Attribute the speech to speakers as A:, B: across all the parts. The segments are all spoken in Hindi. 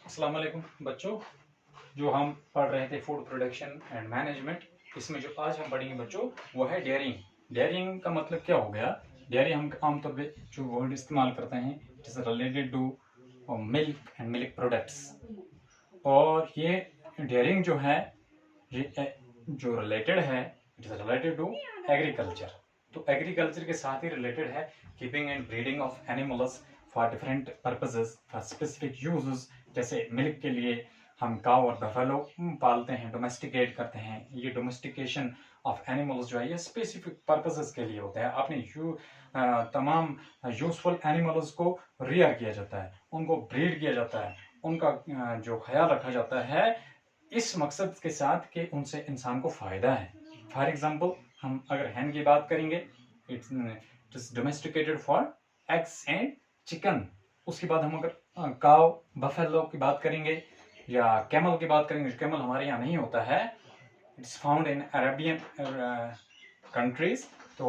A: अस्सलाम वालेकुम बच्चों। जो हम पढ़ रहे थे फूड प्रोडक्शन एंड मैनेजमेंट, इसमें जो आज हम पढ़ेंगे बच्चों वो है डेयरिंग। डेयरिंग का मतलब क्या हो गया? डेयरिंग हम आमतौर पे जो वर्ड इस्तेमाल करते हैं it is related to milk and milk products. और ये डेयरिंग जो है ये जो रिलेटेड है it is related to agriculture. तो एग्रीकल्चर के साथ ही रिलेटेड है keeping and breeding of animals for different purposes for specific uses. जैसे मिल्क के लिए हम काव और बफेलो पालते हैं, डोमेस्टिकेट करते हैं। ये डोमेस्टिकेशन ऑफ एनिमल्स जो है ये स्पेसिफिक पर्पसेस के लिए होता है। अपने तमाम यूजफुल एनिमल्स को रियर किया जाता है, उनको ब्रीड किया जाता है, उनका जो ख्याल रखा जाता है इस मकसद के साथ कि उनसे इंसान को फायदा है। फॉर एग्जाम्पल हम अगर हैन की बात करेंगे, it's domesticated for eggs and chicken. उसके बाद हम अगर काव बफेलो की बात करेंगे या कैमल की बात करेंगे, कैमल हमारे यहाँ नहीं होता है, it's found in Arabian countries. तो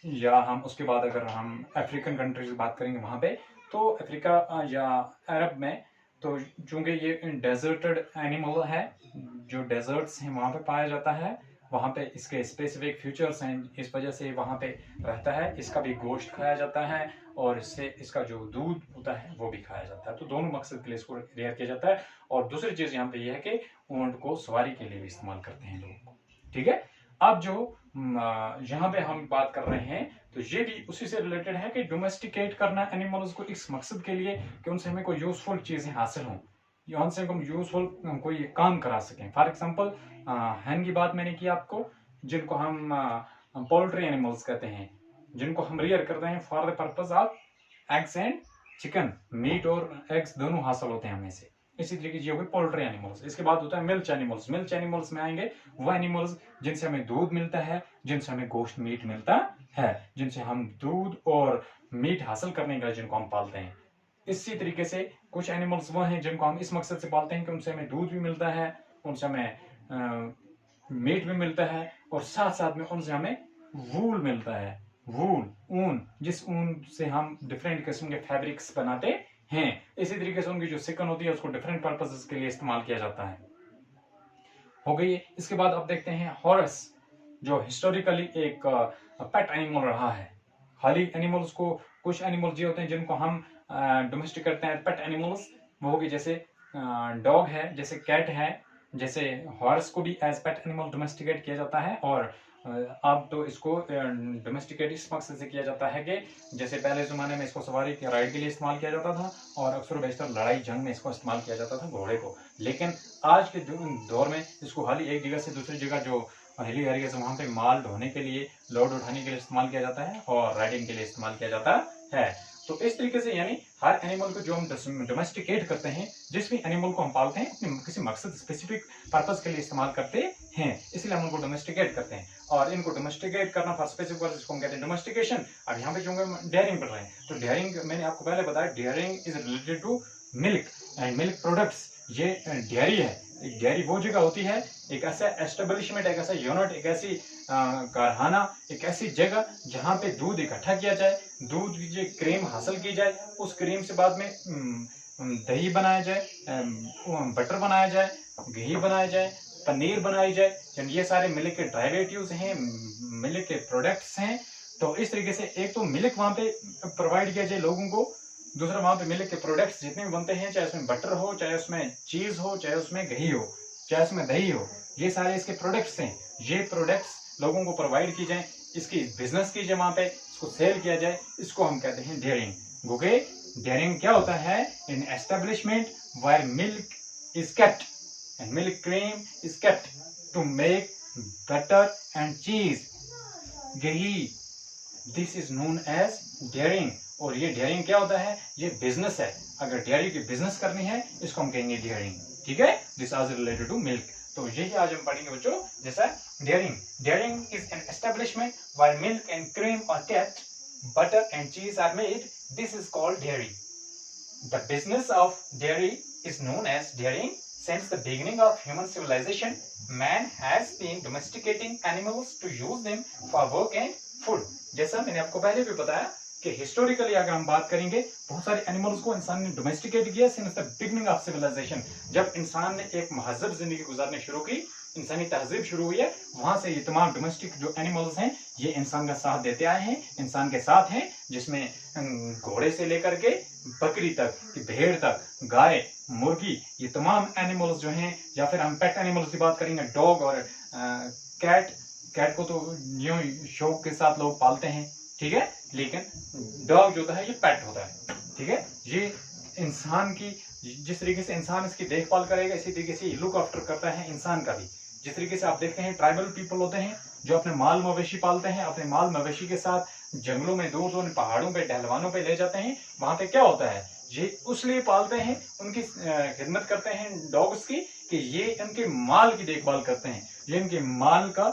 A: या हम उसके बाद अगर हम अफ्रीकन कंट्रीज की बात करेंगे वहाँ पे, तो अफ्रीका या अरब में तो चूंकि ये डेजर्टेड एनिमल है, जो डेजर्ट्स हैं वहाँ पे पाया जाता है, वहाँ पे इसके स्पेसिफिक फीचर्स हैं, इस वजह से वहाँ पे रहता है। इसका भी गोश्त खाया जाता है और इससे इसका जो दूध होता है वो भी खाया जाता है। तो दोनों मकसद के लिए इसको रेयर किया जाता है। और दूसरी चीज यहाँ पे ये है कि ऊंट को सवारी के लिए भी इस्तेमाल करते हैं लोग। ठीक है। अब जो यहाँ पे हम बात कर रहे हैं तो ये भी उसी से रिलेटेड है कि डोमेस्टिकेट करना एनिमल्स को इस मकसद के लिए कि उनसे हमें कोई यूजफुल चीजें हासिल हों, या उनसे हम यूजफुल कोई काम करा सकें। फॉर एग्जाम्पल हैन की बात मैंने की आपको, जिनको हम पोल्ट्री एनिमल्स कहते हैं, जिनको हम रियर करते हैं for the purpose of eggs and chicken. Meat और एग्स दोनों हासिल होते हैं हमें से। इसी तरीके से ये हो गए पोल्ट्री एनिमल्स। इसके बाद होता है मिल्क एनिमल्स। मिल्क एनिमल्स में आएंगे वो एनिमल्स जिनसे हमें दूध मिलता है, जिनसे हमें गोश्त मीट मिलता है, जिनसे हम दूध और मीट हासिल करने के लिए जिनको हम पालते हैं। इसी तरीके से कुछ एनिमल्स वो हैं जिनको हम इस मकसद से पालते हैं कि उनसे हमें दूध भी मिलता है, उनसे हमें मीट भी मिलता है, और साथ साथ में उनसे हमें वूल मिलता है। वूल, ऊन, जिस ऊन से हम डिफरेंट किस्म के फैब्रिक्स बनाते हैं। इसी तरीके से उनकी जो सिकन होती है उसको डिफरेंट पर्पसेस के लिए इस्तेमाल किया जाता है। हो गई। इसके बाद अब देखते हैं हॉर्स, जो हिस्टोरिकली एक पेट एनिमल रहा है। खाली एनिमल्स को, कुछ एनिमल्स ये होते हैं जिनको हम डोमेस्टिक करते हैं पेट एनिमल्स, वो होगी जैसे डॉग है, जैसे कैट है, जैसे हॉर्स को भी एज पेट एनिमल डोमेस्टिकेट किया जाता है। और अब तो इसको डोमेस्टिकेट इस मकसद से किया जाता है कि जैसे पहले ज़माने में इसको सवारी के राइड के लिए इस्तेमाल किया जाता था, और अक्सर बेशतर लड़ाई जंग में इसको इस्तेमाल किया जाता था, घोड़े को। लेकिन आज के दौर में इसको हाल ही एक जगह से दूसरी जगह जो हिली एरिया से वहाँ पे माल ढोने के लिए, लोड उठाने के लिए इस्तेमाल किया जाता है, और राइडिंग के लिए इस्तेमाल किया जाता है। तो इस तरीके से यानी हर एनिमल को जो हम डोमेस्टिकेट करते हैं, जिस भी एनिमल को हम पालते हैं अपने किसी मकसद स्पेसिफिक पर्पज के लिए इस्तेमाल करते हैं, इसलिए हम उनको डोमेस्टिकेट करते हैं। और इनको डोमेस्टिकेट करना फॉर स्पेसिफिक पर्पज को हम कहते हैं डोमेस्टिकेशन। अब यहाँ पे जो हम डेयरिंग कर रहे हैं, तो डेयरिंग मैंने आपको पहले बताया, dairying is related to milk and milk products. ये डेयरी है। एक डेयरी वो जगह होती है, एक ऐसा एस्टेब्लिशमेंट, एक ऐसा यूनिट, एक ऐसी कारखाना, एक ऐसी जगह जहाँ पे दूध इकट्ठा किया जाए, दूध की क्रीम हासिल की जाए, उस क्रीम से बाद में दही बनाया जाए, बटर बनाया जाए, घी बनाया जाए, पनीर बनाई जाए। ये सारे मिल्क के डेरिवेटिव्स हैं, मिल्क के प्रोडक्ट्स हैं। तो इस तरीके से एक तो मिल्क वहां पे प्रोवाइड किया जाए लोगों को, दूसरा वहां पे मिल्क के प्रोडक्ट्स जितने भी बनते हैं, चाहे उसमें बटर हो, चाहे उसमें चीज हो, चाहे उसमें घी हो, चाहे उसमें दही हो, ये सारे इसके प्रोडक्ट्स हैं। ये प्रोडक्ट्स लोगों को प्रोवाइड की जाए, इसकी बिजनेस की जाए, वहां पे इसको सेल किया जाए, इसको हम कहते हैं डेयरिंग। ओके, डेयरिंग क्या होता है? In establishment where milk is kept and milk cream is kept to make butter and cheese, ghee, this is known as dairying. और ये डेयरिंग क्या होता है? ये बिजनेस है। अगर डेयरी की बिजनेस करनी है इसको हम कहेंगे डेयरिंग। ठीक है, दिस आज रिलेटेड टू मिल्क। तो यही आज हम पढ़ेंगे बच्चों, जैसा dairying. Dairying is an establishment where milk and cream are kept, butter and cheese are made, this is called dairy. The business of dairy is known as dairying. Since the beginning of human civilization, man has been domesticating animals to use them for work and food. जैसा मैंने आपको पहले भी बताया कि हिस्टोरिकली अगर हम बात करेंगे बहुत सारे एनिमल्स को इंसान ने डोमेस्टिकेट किया since the beginning of civilisation. जब इंसान ने एक महजब जिंदगी गुजारनी शुरू की, इंसानी तहजीब शुरू हुई है, वहां से ये तमाम डोमेस्टिक जो एनिमल्स हैं ये इंसान का साथ देते आए हैं, इंसान के साथ हैं, जिसमें घोड़े से लेकर के बकरी तक, भेड़ तक, गाय, मुर्गी, ये तमाम एनिमल्स जो हैं, या फिर हम पेट एनिमल्स की बात करेंगे डॉग और कैट। कैट को तो यूं शौक के साथ लोग पालते हैं, ठीक है, लेकिन डॉग जो होता है ये पेट होता है, ठीक है। ये इंसान की जिस तरीके से इंसान इसकी देखभाल करेगा इसी तरीके से लुक आफ्टर करता है इंसान का भी। जिस तरीके से आप देखते हैं ट्राइबल पीपल होते हैं जो अपने माल मवेशी पालते हैं, अपने माल मवेशी के साथ जंगलों में दूर दूर पहाड़ों पे ढलवानों पे ले जाते हैं। वहां पे क्या होता है, ये उसलिए पालते हैं, उनकी खिदमत करते हैं डॉग्स की, कि ये इनके माल की देखभाल करते हैं, ये इनके माल का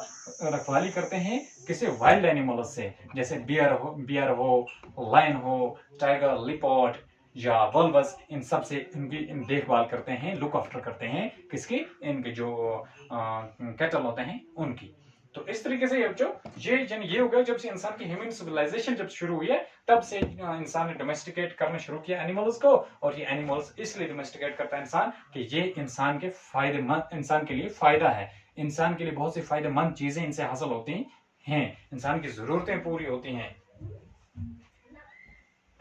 A: रखवाली करते हैं किसी वाइल्ड एनिमल्स से, जैसे बियर हो, लायन हो, टाइगर, लिपोर्ड या वल्वस, इन सब से इनकी देखभाल करते हैं, लुक आफ्टर करते हैं किसकी, इनके जो कैटल होते हैं उनकी। तो इस तरीके से अब जो ये हो गया, जब से इंसान की ह्यूमन सिविलाइजेशन जब शुरू हुई है तब से इंसान ने डोमेस्टिकेट करना शुरू किया एनिमल्स को। और ये एनिमल्स इसलिए डोमेस्टिकेट करता है इंसान कि ये इंसान के फायदेमंद, इंसान के लिए फायदा है, इंसान के लिए बहुत सी फायदेमंद चीजें इनसे हासिल होती हैं, इंसान की जरूरतें पूरी होती हैं।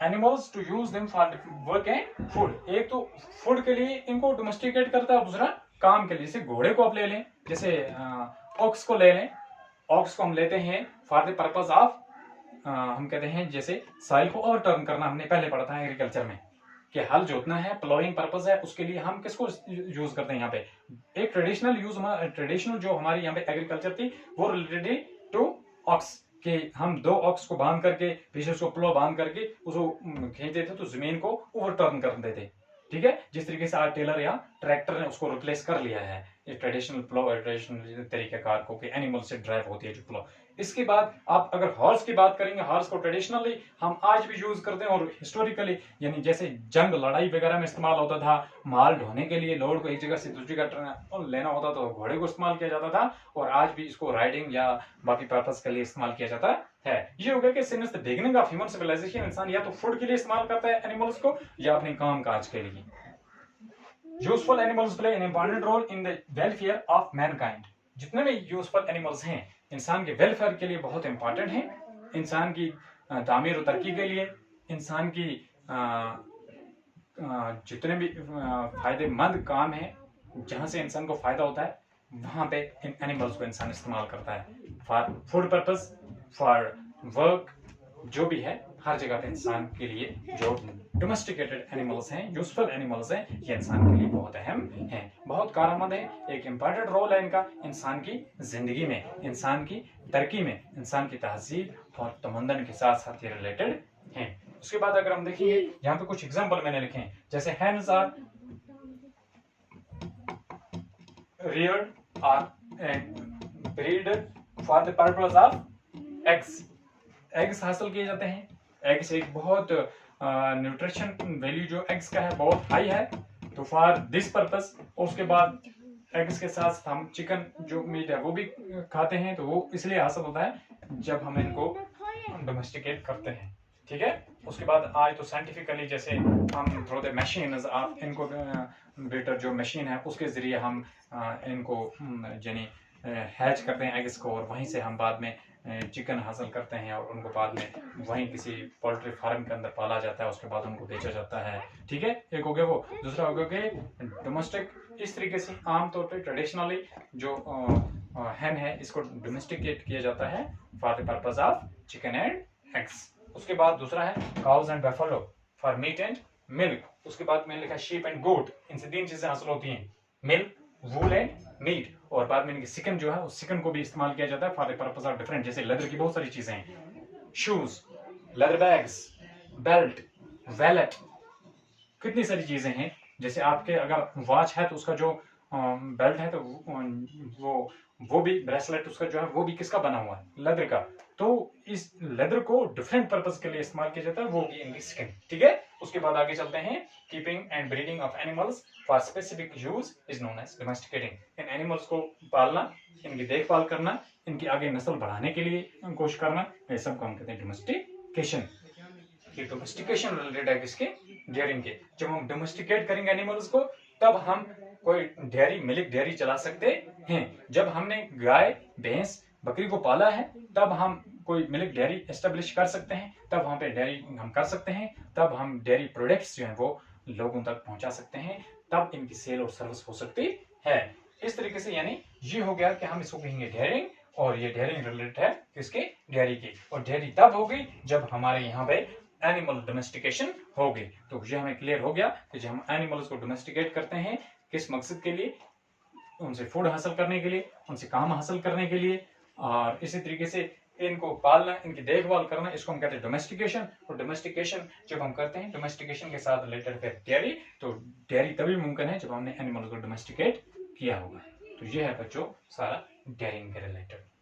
A: Animals to use them for work and food, एक तो फूड के लिए इनको डोमेस्टिकेट करता है, दूसरा काम के लिए। जैसे घोड़े को आप ले लें, जैसे ऑक्स को ले लें, ऑक्स को हम लेते हैं फॉर द पर्पज ऑफ, हम कहते हैं जैसे सॉइल को और टर्न करना, हमने पहले पढ़ा था एग्रीकल्चर में कि हल जोतना है, प्लोइंग पर्पज है, उसके लिए हम किसको यूज करते हैं यहाँ पे। एक ट्रेडिशनल जो हमारी यहाँ पे एग्रीकल्चर थी वो रिलेटेड टू ऑक्स, कि हम दो ऑक्स को बांध करके पीछे उसको प्लो बांध करके उसको खींचते थे तो जमीन को ओवरटर्न कर देते, ठीक है। जिस तरीके से आज टेलर या ट्रैक्टर ने उसको रिप्लेस कर लिया है, ये ट्रेडिशनल प्लो, ट्रेडिशनल तरीकेकार को कि एनिमल से ड्राइव होती है जो प्लो। इसके बाद आप अगर हॉर्स की बात करेंगे, हॉर्स को ट्रेडिशनली हम आज भी यूज करते हैं और हिस्टोरिकली, यानी जैसे जंग लड़ाई वगैरह में इस्तेमाल होता था, माल ढोने के लिए लोड को एक जगह से दूसरी जगह लेना होता तो घोड़े को इस्तेमाल किया जाता था, और आज भी इसको राइडिंग या बाकी पर्पज के लिए इस्तेमाल किया जाता है। ये हो गया कि since the beginning of human civilisation इंसान या तो फूड के लिए इस्तेमाल करता है एनिमल्स को या अपने काम काज के लिए। Useful animals play an important role in the welfare of mankind, जितने भी यूजफुल एनिमल्स हैं इंसान के वेलफेयर के लिए बहुत इंपॉर्टेंट हैं, इंसान की तामीर और तरक्की के लिए, इंसान की जितने भी फायदेमंद काम है जहां से इंसान को फायदा होता है वहां पे इन एनिमल्स को इंसान इस्तेमाल करता है, for food purpose, for work, जो भी है हर जगह पे इंसान के लिए जो डोमेस्टिकेटेड एनिमल्स हैं, यूजफुल एनिमल्स हैं, ये इंसान के लिए बहुत अहम हैं, बहुत कारआमद है, एक इम्पॉर्टेंट रोल है इनका इंसान की जिंदगी में, इंसान की तरक्की में, इंसान की तहजीब और तमद्दुन के साथ साथ ये रिलेटेड हैं। उसके बाद अगर हम देखेंगे यहाँ पे कुछ एग्जाम्पल मैंने लिखे हैं, जैसे hens are reared or breed for the purpose of eggs, एग्स हासिल किए जाते हैं। एग्स एक बहुत न्यूट्रिशन वैल्यू जो एग्स का है बहुत हाई है, तो फॉर दिस पर्पस। उसके बाद एग्स के साथ हम चिकन जो मीट है वो भी खाते हैं, तो वो इसलिए हासिल होता है जब हम इनको डोमेस्टिकेट करते हैं, ठीक है। उसके बाद आज तो साइंटिफिकली जैसे हम थ्रू द मशीन आप इनको ब्रीडर जो मशीन है उसके जरिए हम इनको यानी हैच करते हैं एग्स को, और वहीं से हम बाद में चिकन हासिल करते हैं और उनको बाद में वहीं किसी पोल्ट्री फार्म के अंदर पाला जाता है, उसके बाद उनको बेचा जाता है, ठीक है। एक हो गया वो, दूसरा हो गया कि डोमेस्टिक, इस तरीके से आमतौर पे ट्रेडिशनली जो हैन है इसको डोमेस्टिकेट किया जाता है for the purpose of chicken and eggs. उसके बाद दूसरा है cause and buffalo for meet and milk. उसके बाद मैंने लिखा शीप एंड गोट, इनसे 3 चीजें हासिल होती हैं, मिल्क, वूल एंड मीट। और बाद में चिकन जो है उस चिकन को भी इस्तेमाल किया जाता है for the purpose of different, जैसे लेदर की बहुत सारी चीजें हैं, shoes, leather bags, belt, wallet, कितनी सारी चीजें हैं। जैसे आपके अगर वॉच है तो उसका जो बेल्ट है तो वो भी ब्रेसलेट उसका जो है वो भी किसका बना हुआ है, लेदर का। तो इस लेदर को डिफरेंट पर्पस के लिए इस्तेमाल किया जाता है, वो भी इनकी स्किन, ठीक है। उसके बाद आगे चलते हैं, keeping and breeding of animals for specific use is known as domesticating. इन एनिमल्स को पालना, इनकी देखभाल करना, इनकी आगे नस्ल बढ़ाने के लिए कोशिश करना, ये सब को हम कहते हैं डोमेस्टिकेशन। ये डोमेस्टिकेशन रिलेटेड है किसके, डेयरिंग के। जब हम डोमेस्टिकेट करेंगे एनिमल्स को तब हम कोई डेयरी, मिल्क डेयरी चला सकते हैं। जब हमने गाय, भैंस, बकरी को पाला है तब हम कोई मिल्क डेयरी एस्टेब्लिश कर सकते हैं, तब वहां पे डेयरी हम कर सकते हैं, तब हम डेयरी प्रोडक्ट्स जो है वो लोगों तक पहुंचा सकते हैं, तब इनकी सेल और सर्विस हो सकती है। इस तरीके से यानी ये हो गया कि हम इसको कहेंगे डेयरिंग, और ये डेयरिंग रिलेटेड है किसके, डेयरी की। और डेयरी तब होगी जब हमारे यहाँ पे एनिमल डोमेस्टिकेशन होगी। तो ये हमें क्लियर हो गया कि जब हम एनिमल्स को डोमेस्टिकेट करते हैं किस मकसद के लिए, उनसे फूड हासिल करने के लिए, उनसे काम हासिल करने के लिए, और इसी तरीके से इनको पालना, इनकी देखभाल करना, इसको हम कहते हैं डोमेस्टिकेशन। और डोमेस्टिकेशन जब हम करते हैं, डोमेस्टिकेशन के साथ रिलेटेड है डेयरी, तो डेयरी तभी मुमकिन है जब हमने एनिमल को डोमेस्टिकेट किया होगा। तो ये है बच्चों सारा डेयरिंग के रिलेटेड।